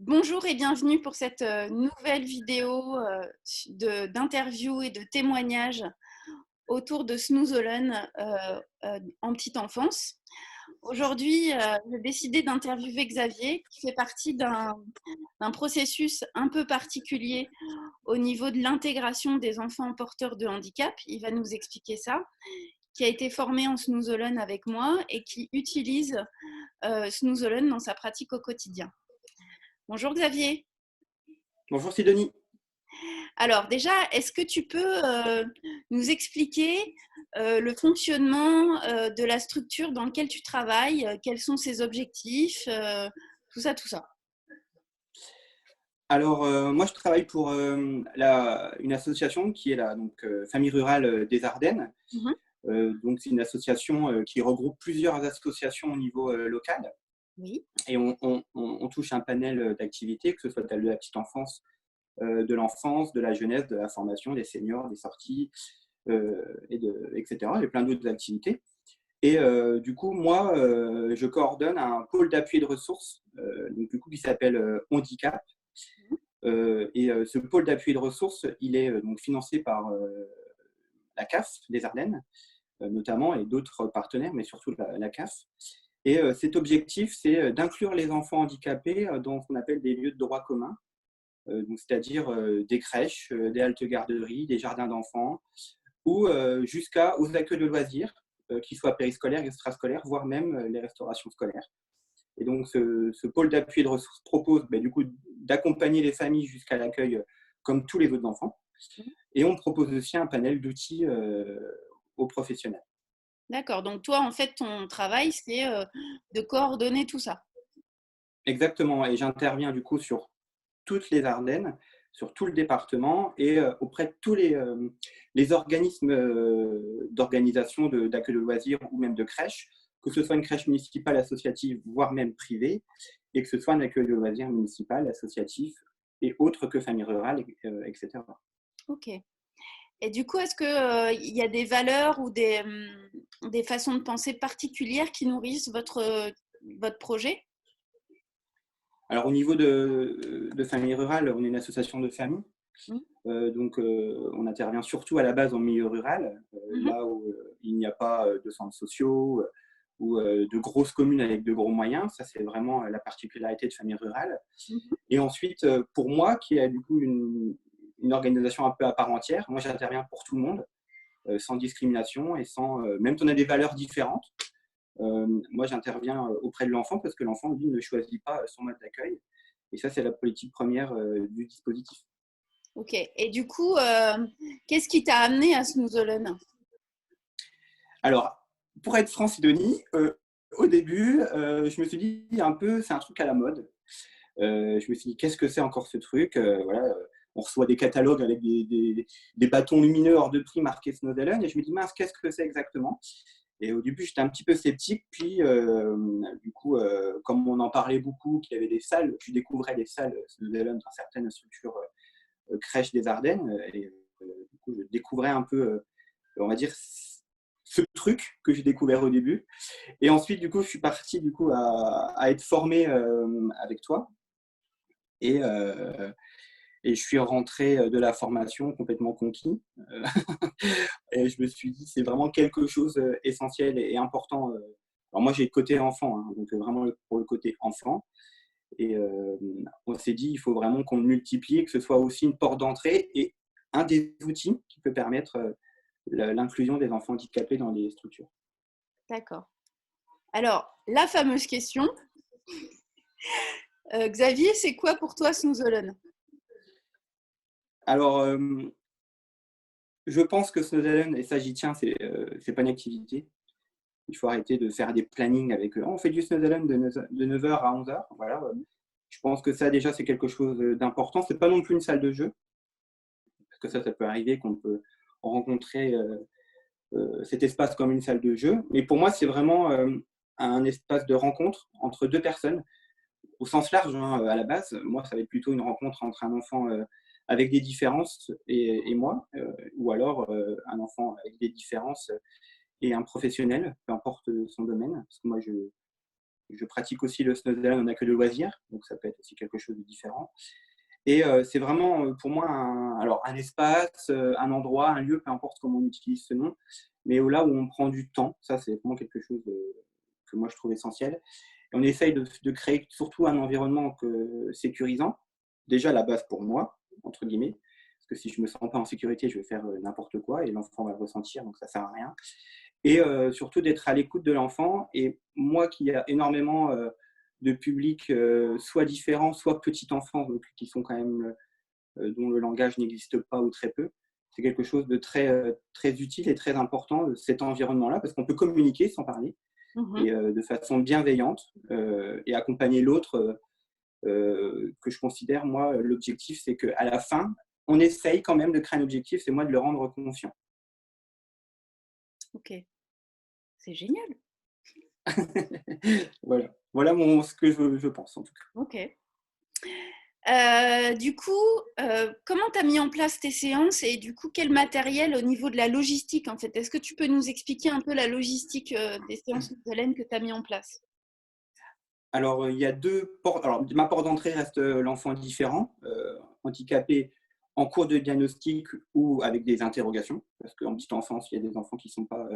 Bonjour et bienvenue pour cette nouvelle vidéo d'interview et de témoignage autour de Snoezelen en petite enfance. Aujourd'hui, j'ai décidé d'interviewer Xavier qui fait partie d'un processus un peu particulier au niveau de l'intégration des enfants porteurs de handicap. Il va nous expliquer ça, qui a été formé en Snoezelen avec moi et qui utilise Snoezelen dans sa pratique au quotidien. Bonjour Xavier. Bonjour Sidonie. Alors déjà, est-ce que tu peux nous expliquer le fonctionnement de la structure dans laquelle tu travailles, quels sont ses objectifs, tout ça, tout ça. Alors, moi, je travaille pour une association qui est la Famille Rurale des Ardennes. Mhm. Donc, c'est une association qui regroupe plusieurs associations au niveau local. Oui. Et on touche un panel d'activités, que ce soit de la petite enfance, de l'enfance, de la jeunesse, de la formation, des seniors, des sorties, etc. Il y a plein d'autres activités. Et du coup, moi, je coordonne un pôle d'appui et de ressources qui s'appelle Handicap. Ce pôle d'appui et de ressources, il est donc financé par la CAF des Ardennes, notamment, et d'autres partenaires, mais surtout la CAF. Et cet objectif, c'est d'inclure les enfants handicapés dans ce qu'on appelle des lieux de droit commun, c'est-à-dire des crèches, des haltes garderies, des jardins d'enfants, ou jusqu'aux accueils de loisirs, qu'ils soient périscolaires, extrascolaires, voire même les restaurations scolaires. Et donc, ce pôle d'appui et de ressources propose du coup, d'accompagner les familles jusqu'à l'accueil comme tous les autres enfants. Et on propose aussi un panel d'outils aux professionnels. D'accord. Donc toi, en fait, ton travail, c'est de coordonner tout ça. Exactement. Et j'interviens du coup sur toutes les Ardennes, sur tout le département et auprès de tous les organismes d'organisation d'accueil de loisirs ou même de crèches, que ce soit une crèche municipale, associative, voire même privée, et que ce soit un accueil de loisirs municipal, associatif et autres que famille rurale, etc. Ok. Et du coup, est-ce qu'il y a des valeurs ou des façons de penser particulières qui nourrissent votre projet? Alors au niveau de famille rurale, on est une association de familles. On intervient surtout à la base en milieu rural, Mhm. là où il n'y a pas de centres sociaux ou de grosses communes avec de gros moyens. Ça, c'est vraiment la particularité de famille rurale. Mhm. Et ensuite, pour moi, qui a du coup une organisation un peu à part entière, moi j'interviens pour tout le monde, sans discrimination et sans, même si on a des valeurs différentes. Moi, j'interviens auprès de l'enfant parce que l'enfant, lui, ne choisit pas son mode d'accueil. Et ça, c'est la politique première du dispositif. Ok. Et du coup, qu'est-ce qui t'a amené à Snoezelen? Alors, pour être franc, Sidonie, au début, je me suis dit un peu, c'est un truc à la mode. Je me suis dit, qu'est-ce que c'est encore ce truc voilà, on reçoit des catalogues avec des bâtons lumineux hors de prix marqués Snoezelen. Et je me dis, mince, qu'est-ce que c'est exactement? Et au début, j'étais un petit peu sceptique. Puis, du coup, comme on en parlait beaucoup, qu'il y avait des salles, je découvrais des salles Snoezelen dans certaines structures crèches des Ardennes. Et du coup, je découvrais un peu, on va dire, ce truc que j'ai découvert au début. Et ensuite, du coup, je suis parti du coup, à être formé avec toi. Et, et je suis rentré de la formation complètement conquis. Et je me suis dit, c'est vraiment quelque chose d'essentiel et important. Alors moi, j'ai le côté enfant, hein, donc vraiment pour le côté enfant. Et on s'est dit, il faut vraiment qu'on multiplie, que ce soit aussi une porte d'entrée et un des outils qui peut permettre l'inclusion des enfants handicapés dans les structures. D'accord. Alors, la fameuse question, Xavier, c'est quoi pour toi Snoezelen? Alors, je pense que Snoezelen, et ça j'y tiens, c'est pas une activité. Il faut arrêter de faire des plannings avec on fait du Snoezelen de 9h à 11h. Voilà. Je pense que ça déjà c'est quelque chose d'important. C'est pas non plus une salle de jeu, parce que ça peut arriver qu'on peut rencontrer cet espace comme une salle de jeu. Mais pour moi, c'est vraiment un espace de rencontre entre deux personnes, au sens large, hein, à la base. Moi, ça va être plutôt une rencontre entre un enfant avec des différences et moi, ou alors un enfant avec des différences et un professionnel, peu importe son domaine. Parce que moi, je pratique aussi le snowzone en accueil de loisirs, donc ça peut être aussi quelque chose de différent. Et c'est vraiment pour moi un espace, un endroit, un lieu, peu importe comment on utilise ce nom, mais là où on prend du temps. Ça, c'est vraiment quelque chose que moi je trouve essentiel. Et on essaye de créer surtout un environnement sécurisant, déjà à la base pour moi, entre guillemets, parce que si je ne me sens pas en sécurité, je vais faire n'importe quoi et l'enfant va le ressentir, donc ça ne sert à rien. Et surtout d'être à l'écoute de l'enfant. Et moi qui a énormément de publics, soit différents, soit petits enfants, donc, qui sont quand même, dont le langage n'existe pas ou très peu, c'est quelque chose de très utile et très important, cet environnement-là, parce qu'on peut communiquer sans parler et de façon bienveillante et accompagner l'autre, que je considère, moi, l'objectif, c'est qu'à la fin, on essaye quand même de créer un objectif, c'est moi de le rendre confiant. Ok, c'est génial. Voilà ce que je pense en tout cas. Ok. Du coup, comment tu as mis en place tes séances et du coup, quel matériel au niveau de la logistique en fait? Est-ce que tu peux nous expliquer un peu la logistique des séances de Hélène que tu as mis en place? Alors, il y a deux portes. Alors, ma porte d'entrée reste l'enfant différent, handicapé en cours de diagnostic ou avec des interrogations, parce qu'en petite enfance, il y a des enfants qui ne sont pas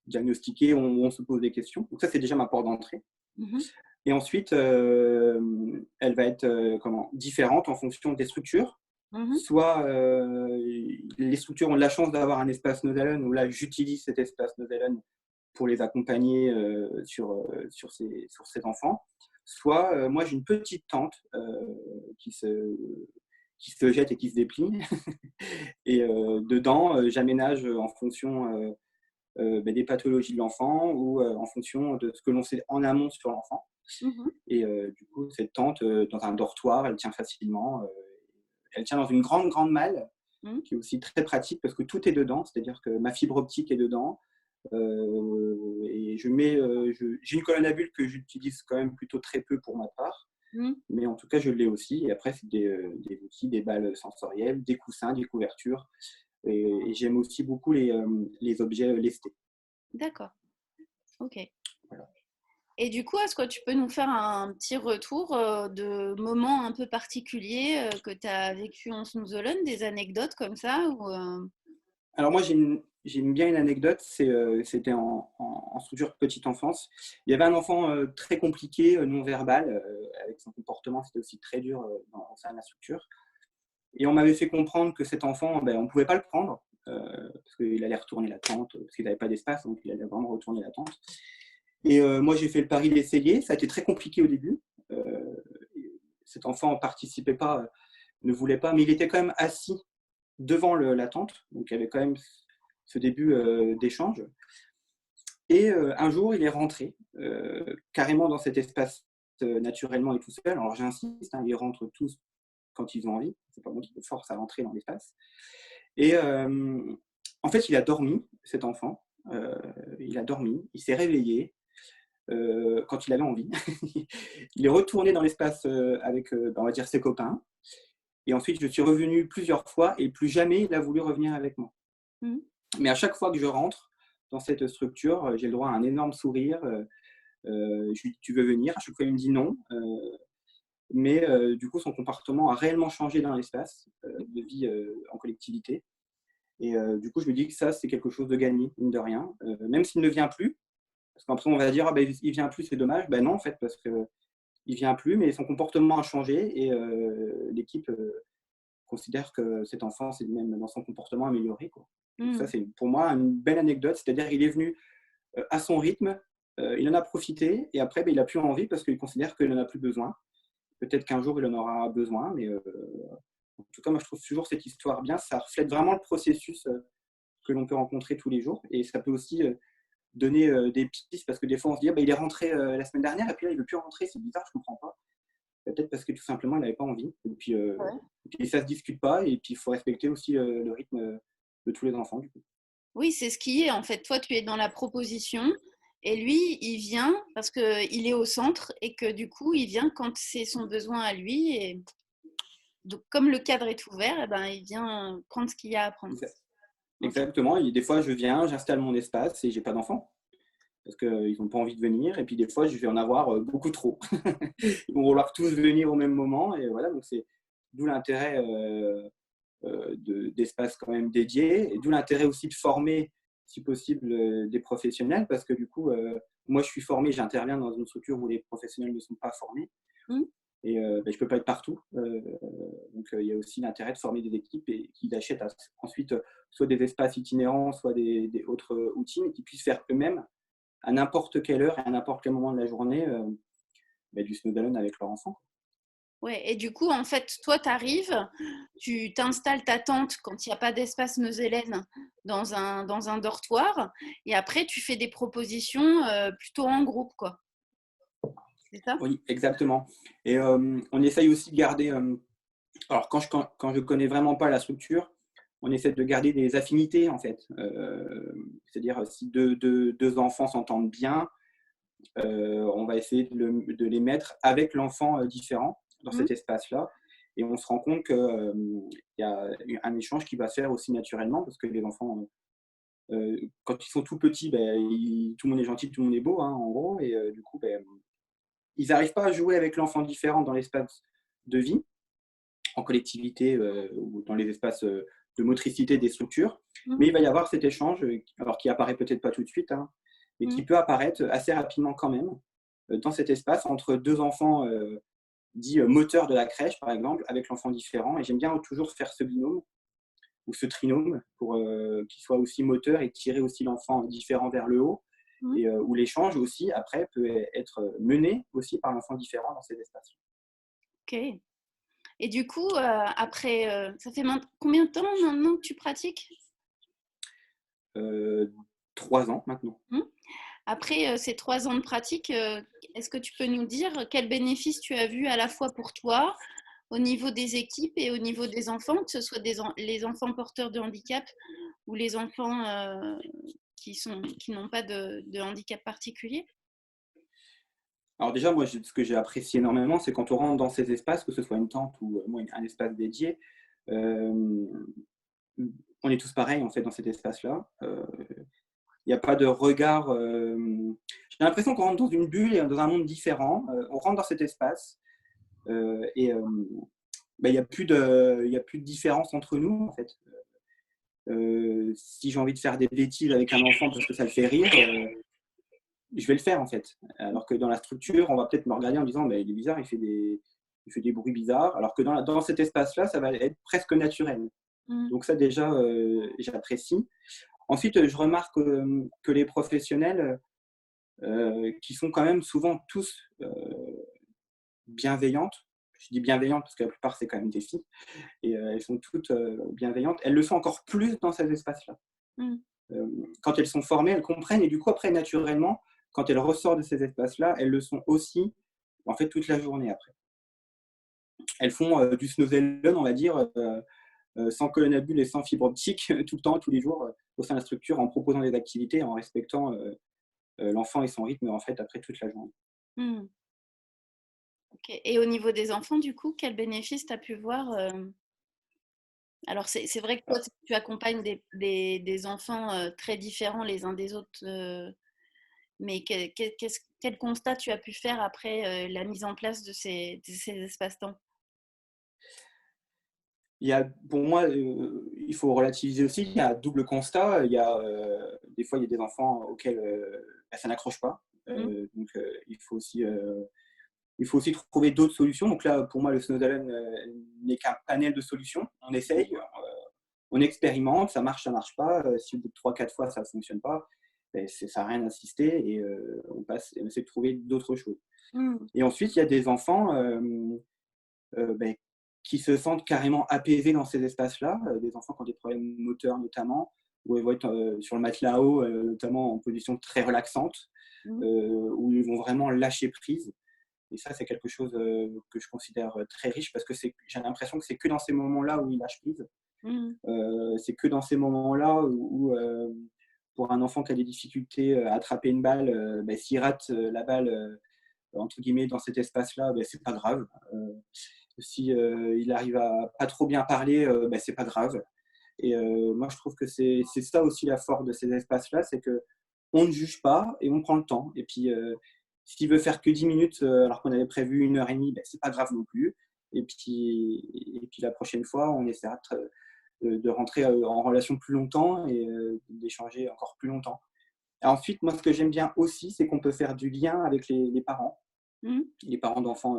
diagnostiqués, on se pose des questions. Donc ça, c'est déjà ma porte d'entrée. Et ensuite, elle va être différente en fonction des structures. Soit les structures ont de la chance d'avoir un espace Nodalen, où là, j'utilise cet espace Nodalen pour les accompagner sur ces enfants. Soit moi, j'ai une petite tente qui se jette et qui se déplie. Et dedans, j'aménage en fonction des pathologies de l'enfant ou en fonction de ce que l'on sait en amont sur l'enfant. Et du coup, cette tente, dans un dortoir, elle tient facilement. Elle tient dans une grande malle, qui est aussi très pratique parce que tout est dedans. C'est-à-dire que ma fibre optique est dedans. Et j'ai une colonne à bulles que j'utilise quand même plutôt très peu pour ma part. Mais en tout cas, je l'ai aussi. Et après, c'est des outils, des balles sensorielles, des coussins, des couvertures. Et j'aime aussi beaucoup les objets lestés. D'accord. Ok. Voilà. Et du coup, est-ce que tu peux nous faire un petit retour de moments un peu particuliers que tu as vécu en Snoozolen, des anecdotes comme ça ou, Alors moi, j'ai bien une anecdote. C'était en structure petite enfance. Il y avait un enfant très compliqué, non-verbal, avec son comportement. C'était aussi très dur au sein de la structure. Et on m'avait fait comprendre que cet enfant, on ne pouvait pas le prendre parce qu'il allait retourner la tente, parce qu'il n'avait pas d'espace, donc il allait vraiment retourner la tente. Et moi, j'ai fait le pari d'essayer. Ça a été très compliqué au début. Cet enfant ne participait pas, ne voulait pas, mais il était quand même assis devant la tente. Donc, il y avait quand même ce début d'échange. Et un jour, il est rentré carrément dans cet espace naturellement et tout seul. Alors, j'insiste, ils rentrent tous quand ils ont envie. C'est pas moi qui les force à rentrer dans l'espace. Et en fait, il a dormi, cet enfant. Il a dormi, il s'est réveillé quand il avait envie. Il est retourné dans l'espace avec, on va dire, ses copains. Et ensuite, je suis revenu plusieurs fois et plus jamais il a voulu revenir avec moi. Mais à chaque fois que je rentre dans cette structure, j'ai le droit à un énorme sourire. Je lui dis, tu veux venir? À chaque fois, il me dit non. Mais du coup, son comportement a réellement changé dans l'espace de vie en collectivité. Et du coup, je me dis que ça, c'est quelque chose de gagné, mine de rien. Même s'il ne vient plus, parce qu'après, on va dire, il vient plus, c'est dommage. Ben non, en fait, parce qu'il ne vient plus, mais son comportement a changé et l'équipe considère que cet enfant s'est même dans son comportement amélioré, quoi. Ça, c'est pour moi une belle anecdote. C'est-à-dire qu'il est venu à son rythme, il en a profité et après, il n'a plus envie parce qu'il considère qu'il n'en a plus besoin. Peut-être qu'un jour, il en aura besoin, mais en tout cas, moi, je trouve toujours cette histoire bien. Ça reflète vraiment le processus que l'on peut rencontrer tous les jours. Et ça peut aussi donner des pistes parce que des fois, on se dit, il est rentré la semaine dernière et puis là, il ne veut plus rentrer. C'est bizarre, je ne comprends pas. Peut-être parce que tout simplement, il n'avait pas envie. Et puis, ça ne se discute pas. Et puis, il faut respecter aussi le rythme de tous les enfants, du coup. Oui, c'est ce qui est. En fait, toi, tu es dans la proposition et lui, il vient parce qu'il est au centre et que du coup, il vient quand c'est son besoin à lui. Et donc, comme le cadre est ouvert, il vient prendre ce qu'il y a à prendre. Exactement. Et des fois, je viens, j'installe mon espace et j'ai pas d'enfant. parce qu'ils n'ont pas envie de venir. Et puis des fois, je vais en avoir beaucoup trop. Ils vont vouloir tous venir au même moment. Et voilà, donc c'est d'où l'intérêt d'espaces quand même dédiés. Et d'où l'intérêt aussi de former, si possible, des professionnels. Parce que du coup, moi, je suis formé, j'interviens dans une structure où les professionnels ne sont pas formés. Et je ne peux pas être partout. Donc, il y a aussi l'intérêt de former des équipes et qui achètent ensuite soit des espaces itinérants, soit des autres outils, mais qui puissent faire eux-mêmes à n'importe quelle heure et à n'importe quel moment de la journée du snow alone avec leur enfant. Ouais, et du coup, en fait, toi, tu arrives, tu t'installes ta tente quand il n'y a pas d'espace Meuselaine dans un dortoir, et après, tu fais des propositions plutôt en groupe, quoi. C'est ça? Oui, exactement. Et on essaye aussi de garder. Alors, quand je connais vraiment pas la structure, on essaie de garder des affinités, en fait. C'est-à-dire, si deux enfants s'entendent bien, on va essayer de les mettre avec l'enfant différent dans cet espace-là. Et on se rend compte qu'il y a un échange qui va se faire aussi naturellement, parce que les enfants, quand ils sont tout petits, tout le monde est gentil, tout le monde est beau, hein, en gros. Et du coup, ils n'arrivent pas à jouer avec l'enfant différent dans l'espace de vie, en collectivité ou dans les espaces de motricité des structures. Mais il va y avoir cet échange, alors qui apparaît peut-être pas tout de suite, hein, mais qui peut apparaître assez rapidement quand même, dans cet espace entre deux enfants dits moteurs de la crèche, par exemple, avec l'enfant différent. Et j'aime bien toujours faire ce binôme ou ce trinôme pour qu'il soit aussi moteur et tirer aussi l'enfant différent vers le haut. Et où l'échange aussi, après, peut être mené aussi par l'enfant différent dans ces espaces. Ok. Et du coup, après, ça fait combien de temps maintenant que tu pratiques? 3 ans maintenant. Après ces 3 ans de pratique, est-ce que tu peux nous dire quels bénéfices tu as vus à la fois pour toi, au niveau des équipes et au niveau des enfants, que ce soit les enfants porteurs de handicap ou les enfants qui n'ont pas de handicap particulier? Alors déjà, moi, ce que j'ai apprécié énormément, c'est quand on rentre dans ces espaces, que ce soit une tente ou un espace dédié, euh, on est tous pareils en fait dans cet espace-là. Il n'y a pas de regard. J'ai l'impression qu'on rentre dans une bulle et dans un monde différent. On rentre dans cet espace et il n'y a plus de différence entre nous en fait. Si j'ai envie de faire des bêtises avec un enfant parce que ça le fait rire, je vais le faire en fait. Alors que dans la structure, on va peut-être me regarder en disant il est bizarre, il fait des bruits bizarres. Alors que dans cet espace-là, ça va être presque naturel. Donc ça déjà, j'apprécie. Ensuite, je remarque que les professionnels, qui sont quand même souvent tous bienveillantes, je dis bienveillantes parce que la plupart c'est quand même des filles, et elles sont toutes bienveillantes, elles le sont encore plus dans ces espaces-là. Quand elles sont formées, elles comprennent, et du coup après naturellement, quand elles ressortent de ces espaces-là, elles le sont aussi en fait toute la journée après. Elles font du snow alone, on va dire, sans colonne à bulles et sans fibre optique, tout le temps, tous les jours, au sein de la structure, en proposant des activités, en respectant l'enfant et son rythme, en fait, après toute la journée. Okay. Et au niveau des enfants, du coup, quels bénéfices tu as pu voir Alors, c'est vrai que toi, tu accompagnes des enfants très différents les uns des autres, mais quel constat tu as pu faire après la mise en place de ces espaces-temps? Pour moi, il faut relativiser aussi. Il y a un double constat. Des fois, il y a des enfants auxquels ça n'accroche pas. Donc, il faut aussi trouver d'autres solutions. Donc là, pour moi, le Snow Alone n'est qu'un panel de solutions. On essaye, on expérimente, ça marche pas. Si au bout de 3-4 fois, ça ne fonctionne pas, ça sert à rien d'insister et on essaie de trouver d'autres choses. Et ensuite, il y a des enfants qui se sentent carrément apaisés dans ces espaces-là, des enfants qui ont des problèmes moteurs notamment, où ils vont être sur le matelas haut, notamment en position très relaxante, où ils vont vraiment lâcher prise. Et ça, c'est quelque chose que je considère très riche parce que j'ai l'impression que c'est que dans ces moments-là où ils lâchent prise. C'est que dans ces moments-là où pour un enfant qui a des difficultés à attraper une balle, s'il rate la balle, entre guillemets, dans cet espace-là, c'est pas grave. Si il arrive à pas trop bien parler, c'est pas grave. Et moi, je trouve que c'est ça aussi la force de ces espaces-là, c'est que on ne juge pas et on prend le temps. Et puis, s'il veut faire que 10 minutes, alors qu'on avait prévu 1 heure et demie, ben, c'est pas grave non plus. Et puis la prochaine fois, on essaiera de rentrer en relation plus longtemps et d'échanger encore plus longtemps. Et ensuite, moi, ce que j'aime bien aussi, c'est qu'on peut faire du lien avec les parents. Mmh. Les parents d'enfants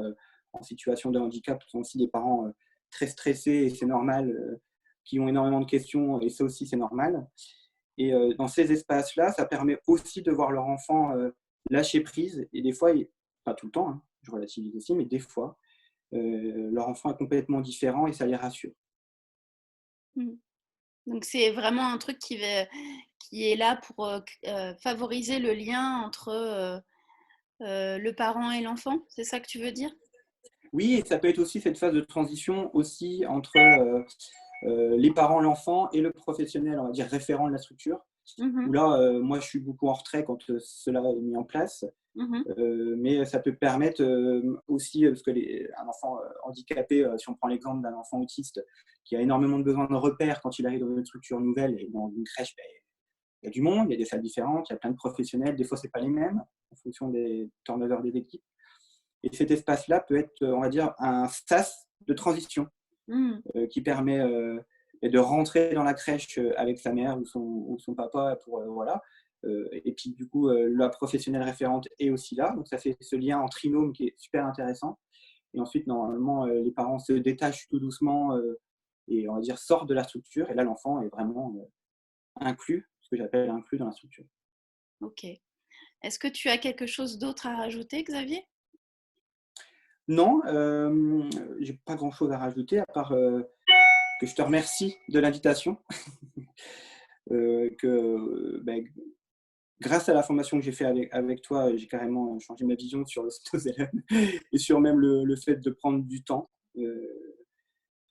en situation de handicap sont aussi des parents très stressés, et c'est normal, qui ont énormément de questions, et ça aussi, c'est normal. Et dans ces espaces-là, ça permet aussi de voir leur enfant lâcher prise. Et des fois, pas tout le temps, hein, je relativise aussi, mais des fois, leur enfant est complètement différent et ça les rassure. Mmh. Donc c'est vraiment un truc qui est là pour, favoriser le lien entre, le parent et l'enfant? C'est ça que tu veux dire? Oui, et ça peut être aussi cette phase de transition aussi entre les parents, l'enfant et le professionnel, on va dire référent de la structure. Où Mmh. là, moi, je suis beaucoup en retrait quand cela est mis en place. Mmh. Mais ça peut permettre aussi, parce que un enfant handicapé, si on prend l'exemple d'un enfant autiste qui a énormément de besoins de repères quand il arrive dans une structure nouvelle et dans une crèche, ben, il y a du monde, il y a des salles différentes, il y a plein de professionnels, des fois, c'est pas les mêmes en fonction des turnovers des équipes. Et cet espace-là peut être, on va dire, un sas de transition Mmh. qui permet de rentrer dans la crèche avec sa mère ou son papa pour voilà. Et puis du coup, la professionnelle référente est aussi là, donc ça fait ce lien en trinôme qui est super intéressant. Et ensuite, normalement, les parents se détachent tout doucement et on va dire sortent de la structure. Et là, l'enfant est vraiment inclus, ce que j'appelle inclus dans la structure. OK. Est-ce que tu as quelque chose d'autre à rajouter, Xavier? Non, j'ai pas grand-chose à rajouter à part que je te remercie de l'invitation. Que ben, grâce à la formation que j'ai fait avec toi, j'ai carrément changé ma vision sur le storytelling et sur même le fait de prendre du temps.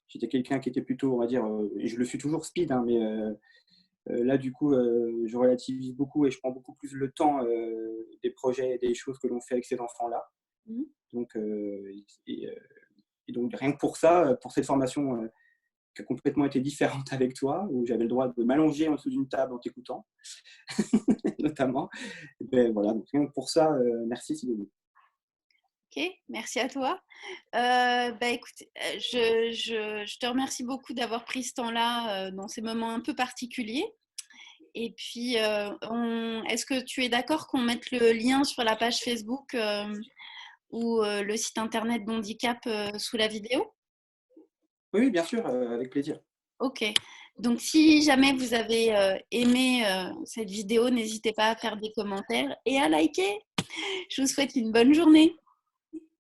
J'étais quelqu'un qui était plutôt, on va dire, et je le suis toujours speed, hein, mais là, du coup, je relativise beaucoup et je prends beaucoup plus le temps des projets et des choses que l'on fait avec ces enfants-là. Mmh. Donc, et, euh, et donc, rien que pour ça, pour cette formation qui a complètement été différente avec toi, où j'avais le droit de m'allonger en dessous d'une table en t'écoutant, notamment. Et ben, voilà, donc rien que pour ça, merci Sidonie. OK, merci à toi. Bah, écoute, je te remercie beaucoup d'avoir pris ce temps-là, dans ces moments un peu particuliers. Et puis, est-ce que tu es d'accord qu'on mette le lien sur la page Facebook, ou le site internet d'Handicap, sous la vidéo? Oui, oui, bien sûr, avec plaisir. OK. Donc si jamais vous avez, aimé, cette vidéo, n'hésitez pas à faire des commentaires et à liker. Je vous souhaite une bonne journée.